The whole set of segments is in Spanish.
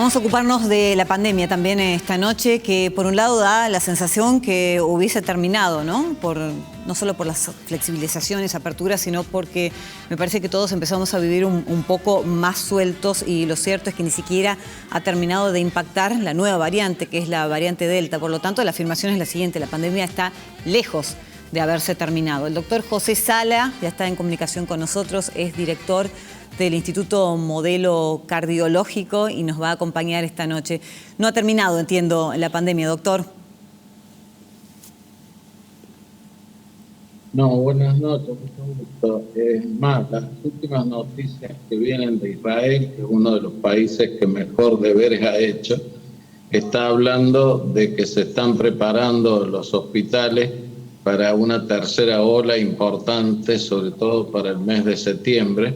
Vamos a ocuparnos de la pandemia también esta noche, que por un lado da la sensación que hubiese terminado, ¿no? No solo por las flexibilizaciones, aperturas, sino porque me parece que todos empezamos a vivir un poco más sueltos, y lo cierto es que ni siquiera ha terminado de impactar la nueva variante, que es la variante Delta. Por lo tanto, la afirmación es la siguiente: la pandemia está lejos de haberse terminado. El doctor José Sala ya está en comunicación con nosotros, es director del Instituto Modelo Cardiológico y nos va a acompañar esta noche. No ha terminado, entiendo, la pandemia, doctor. No, buenas noches, mucho gusto. Es más, las últimas noticias que vienen de Israel, que es uno de los países que mejor deberes ha hecho, está hablando de que se están preparando los hospitales para una tercera ola importante, sobre todo para el mes de septiembre,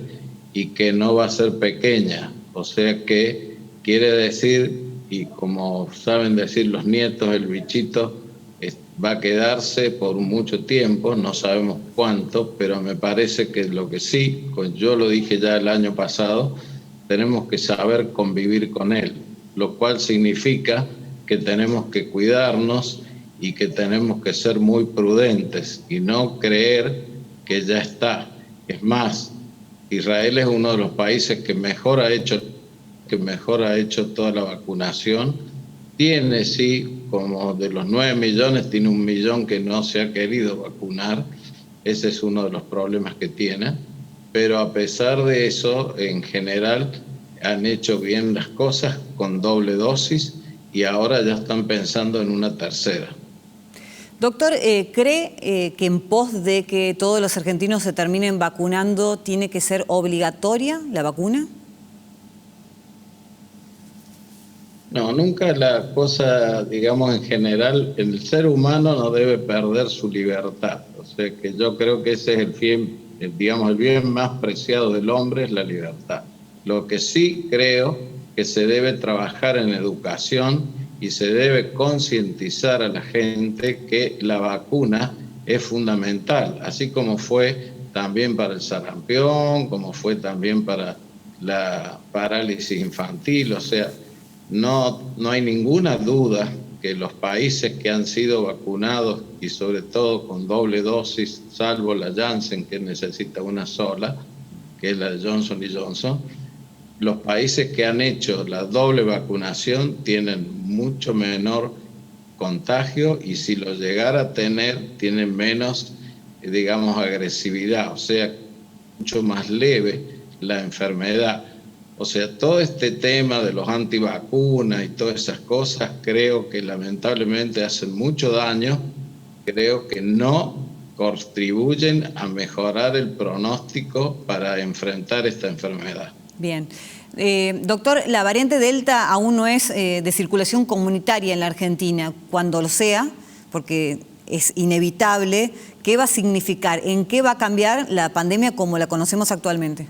y que no va a ser pequeña. O sea que quiere decir, y como saben decir los nietos, el bichito va a quedarse por mucho tiempo, no sabemos cuánto, pero me parece que lo que sí, yo lo dije ya el año pasado, tenemos que saber convivir con él, lo cual significa que tenemos que cuidarnos y que tenemos que ser muy prudentes y no creer que ya está. Es más, Israel es uno de los países que mejor ha hecho toda la vacunación. Tiene, sí, como de los 9 millones, tiene 1 millón que no se ha querido vacunar. Ese es uno de los problemas que tiene. Pero a pesar de eso, en general, han hecho bien las cosas con doble dosis y ahora ya están pensando en una tercera. Doctor, ¿cree que en pos de que todos los argentinos se terminen vacunando, tiene que ser obligatoria la vacuna? No, nunca la cosa, digamos, en general, el ser humano no debe perder su libertad. O sea que yo creo que ese es el bien más preciado del hombre, es la libertad. Lo que sí creo que se debe trabajar en educación y se debe concientizar a la gente que la vacuna es fundamental, así como fue también para el sarampión, como fue también para la parálisis infantil. O sea, no hay ninguna duda que los países que han sido vacunados, y sobre todo con doble dosis, salvo la Janssen, que necesita una sola, que es la de Johnson & Johnson, los países que han hecho la doble vacunación tienen mucho menor contagio, y si lo llegara a tener, tienen menos, digamos, agresividad, o sea, mucho más leve la enfermedad. O sea, todo este tema de los antivacunas y todas esas cosas, creo que lamentablemente hacen mucho daño, creo que no contribuyen a mejorar el pronóstico para enfrentar esta enfermedad. Bien. Doctor, la variante Delta aún no es de circulación comunitaria en la Argentina. Cuando lo sea, porque es inevitable, ¿qué va a significar? ¿En qué va a cambiar la pandemia como la conocemos actualmente?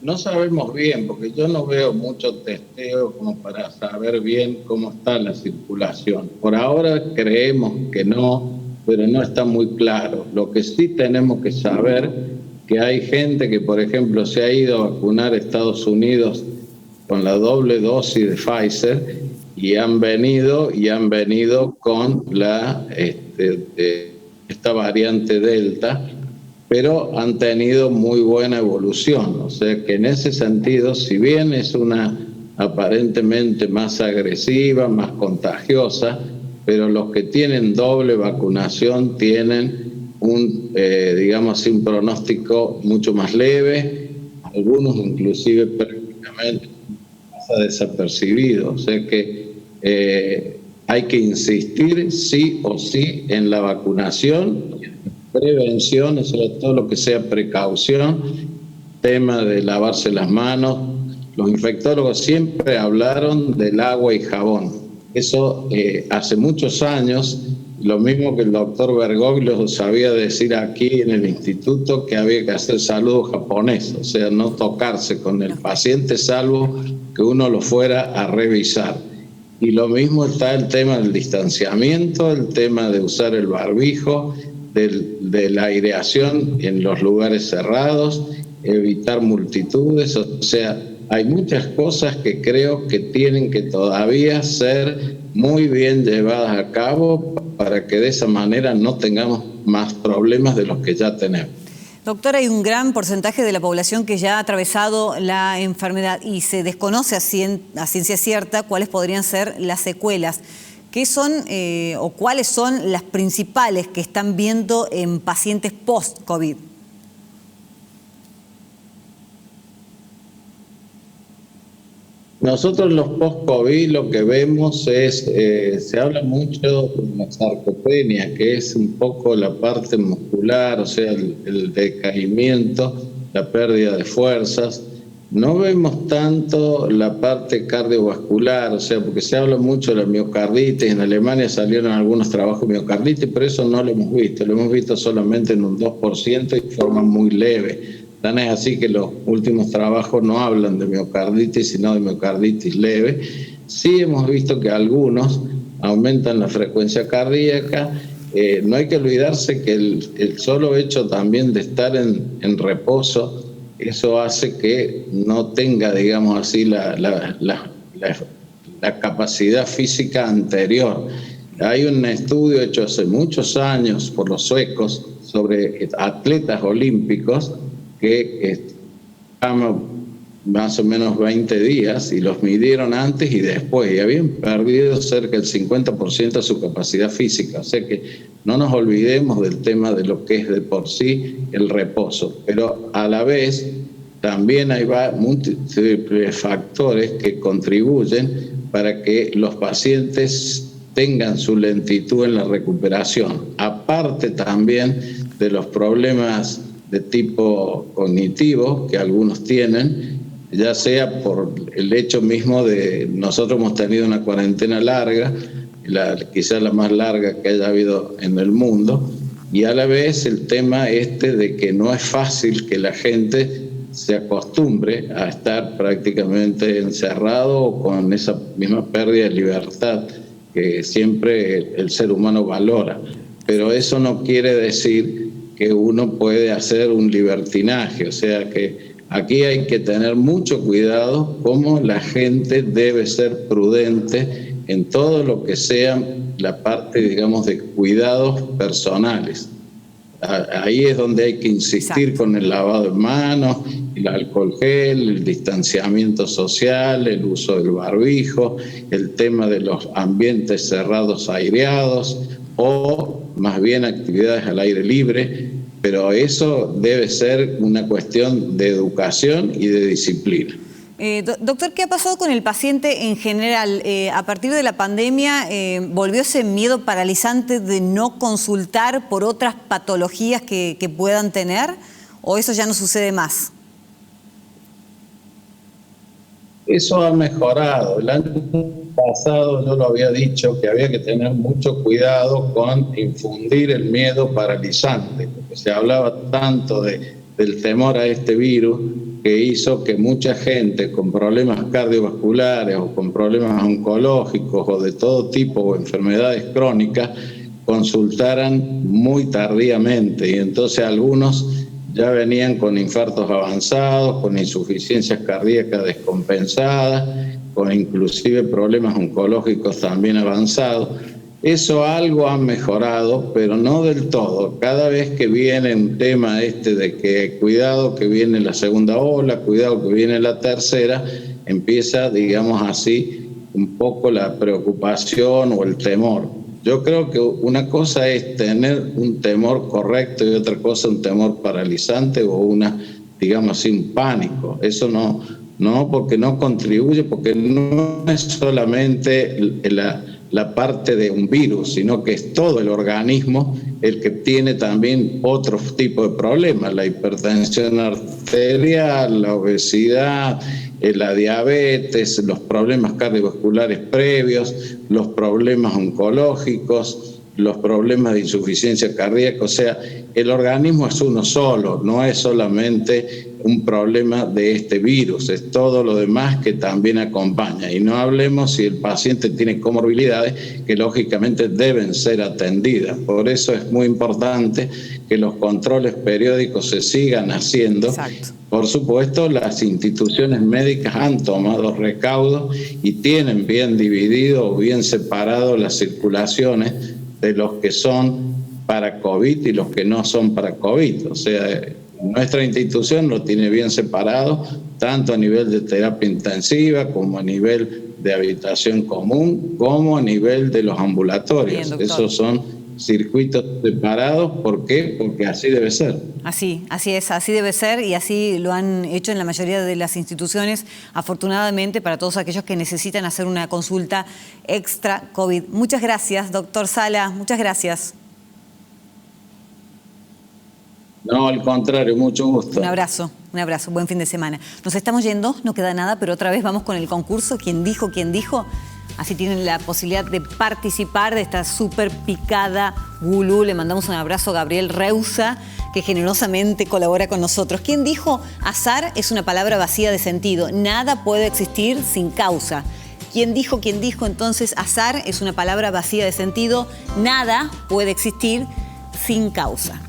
No sabemos bien, porque yo no veo mucho testeo como para saber bien cómo está la circulación. Por ahora creemos que no, pero no está muy claro. Lo que sí tenemos que saber, que hay gente que, por ejemplo, se ha ido a vacunar a Estados Unidos con la doble dosis de Pfizer y han venido con esta variante Delta, pero han tenido muy buena evolución. O sea que en ese sentido, si bien es una aparentemente más agresiva, más contagiosa, pero los que tienen doble vacunación tienen un pronóstico mucho más leve, algunos inclusive prácticamente pasa desapercibido. O sea que hay que insistir sí o sí en la vacunación, prevención, sobre todo lo que sea precaución, tema de lavarse las manos. Los infectólogos siempre hablaron del agua y jabón. Eso hace muchos años, lo mismo que el doctor Bergoglio sabía decir aquí en el instituto, que había que hacer saludo japonés, o sea, no tocarse con el paciente salvo que uno lo fuera a revisar. Y lo mismo está el tema del distanciamiento, el tema de usar el barbijo, de la aireación en los lugares cerrados, evitar multitudes, o sea, hay muchas cosas que creo que tienen que todavía ser muy bien llevadas a cabo para que de esa manera no tengamos más problemas de los que ya tenemos. Doctor, hay un gran porcentaje de la población que ya ha atravesado la enfermedad y se desconoce a ciencia cierta cuáles podrían ser las secuelas. ¿Qué son o cuáles son las principales que están viendo en pacientes post-COVID? Nosotros los post-COVID lo que vemos es, se habla mucho de la sarcopenia, que es un poco la parte muscular, o sea, el decaimiento, la pérdida de fuerzas. No vemos tanto la parte cardiovascular, o sea, porque se habla mucho de la miocarditis. En Alemania salieron algunos trabajos de miocarditis, pero eso no lo hemos visto solamente en un 2% y de forma muy leve. Tan es así que los últimos trabajos no hablan de miocarditis, sino de miocarditis leve. Sí hemos visto que algunos aumentan la frecuencia cardíaca. No hay que olvidarse que el solo hecho también de estar en reposo, eso hace que no tenga, digamos así, la capacidad física anterior. Hay un estudio hecho hace muchos años por los suecos sobre atletas olímpicos que más o menos 20 días y los midieron antes y después y habían perdido cerca del 50% de su capacidad física. O sea que no nos olvidemos del tema de lo que es de por sí el reposo, pero a la vez también hay múltiples factores que contribuyen para que los pacientes tengan su lentitud en la recuperación, aparte también de los problemas de tipo cognitivo que algunos tienen, ya sea por el hecho mismo de nosotros hemos tenido una cuarentena larga, quizás la más larga que haya habido en el mundo, y a la vez el tema de que no es fácil que la gente se acostumbre a estar prácticamente encerrado o con esa misma pérdida de libertad que siempre el ser humano valora. Pero eso no quiere decir que uno puede hacer un libertinaje, o sea que aquí hay que tener mucho cuidado cómo la gente debe ser prudente en todo lo que sea la parte, digamos, de cuidados personales. Ahí es donde hay que insistir. Exacto. Con el lavado de manos, el alcohol gel, el distanciamiento social, el uso del barbijo, el tema de los ambientes cerrados aireados o más bien actividades al aire libre, pero eso debe ser una cuestión de educación y de disciplina. Doctor, ¿qué ha pasado con el paciente en general? A partir de la pandemia, ¿volvió ese miedo paralizante de no consultar por otras patologías que puedan tener? ¿O eso ya no sucede más? Eso ha mejorado. El año pasado yo lo había dicho que había que tener mucho cuidado con infundir el miedo paralizante, porque se hablaba tanto del temor a este virus que hizo que mucha gente con problemas cardiovasculares o con problemas oncológicos o de todo tipo o enfermedades crónicas consultaran muy tardíamente y entonces algunos ya venían con infartos avanzados, con insuficiencias cardíacas descompensadas, con inclusive problemas oncológicos también avanzados. Eso algo ha mejorado, pero no del todo. Cada vez que viene un tema de que cuidado que viene la segunda ola, cuidado que viene la tercera, empieza, digamos así, un poco la preocupación o el temor. Yo creo que una cosa es tener un temor correcto y otra cosa un temor paralizante o digamos así, un pánico. Eso no, porque no contribuye, porque no es solamente la parte de un virus, sino que es todo el organismo el que tiene también otro tipo de problemas, la hipertensión arterial, la obesidad, la diabetes, los problemas cardiovasculares previos, los problemas oncológicos, los problemas de insuficiencia cardíaca. O sea, el organismo es uno solo, no es solamente un problema de este virus, es todo lo demás que también acompaña. Y no hablemos si el paciente tiene comorbilidades que lógicamente deben ser atendidas. Por eso es muy importante que los controles periódicos se sigan haciendo. Exacto. Por supuesto, las instituciones médicas han tomado recaudos y tienen bien dividido o bien separado las circulaciones de los que son para COVID y los que no son para COVID. O sea, nuestra institución lo tiene bien separado, tanto a nivel de terapia intensiva como a nivel de habitación común, como a nivel de los ambulatorios. Bien, esos son circuitos separados. ¿Por qué? Porque así debe ser. Así es, así debe ser y así lo han hecho en la mayoría de las instituciones, afortunadamente para todos aquellos que necesitan hacer una consulta extra COVID. Muchas gracias, doctor Sala, muchas gracias. No, al contrario, mucho gusto. Un abrazo, buen fin de semana. Nos estamos yendo, no queda nada, pero otra vez vamos con el concurso. ¿Quién dijo? ¿Quién dijo? Así tienen la posibilidad de participar de esta súper picada gulú. Le mandamos un abrazo a Gabriel Reusa, que generosamente colabora con nosotros. ¿Quién dijo? Azar es una palabra vacía de sentido. Nada puede existir sin causa. ¿Quién dijo? ¿Quién dijo? Entonces, azar es una palabra vacía de sentido. Nada puede existir sin causa.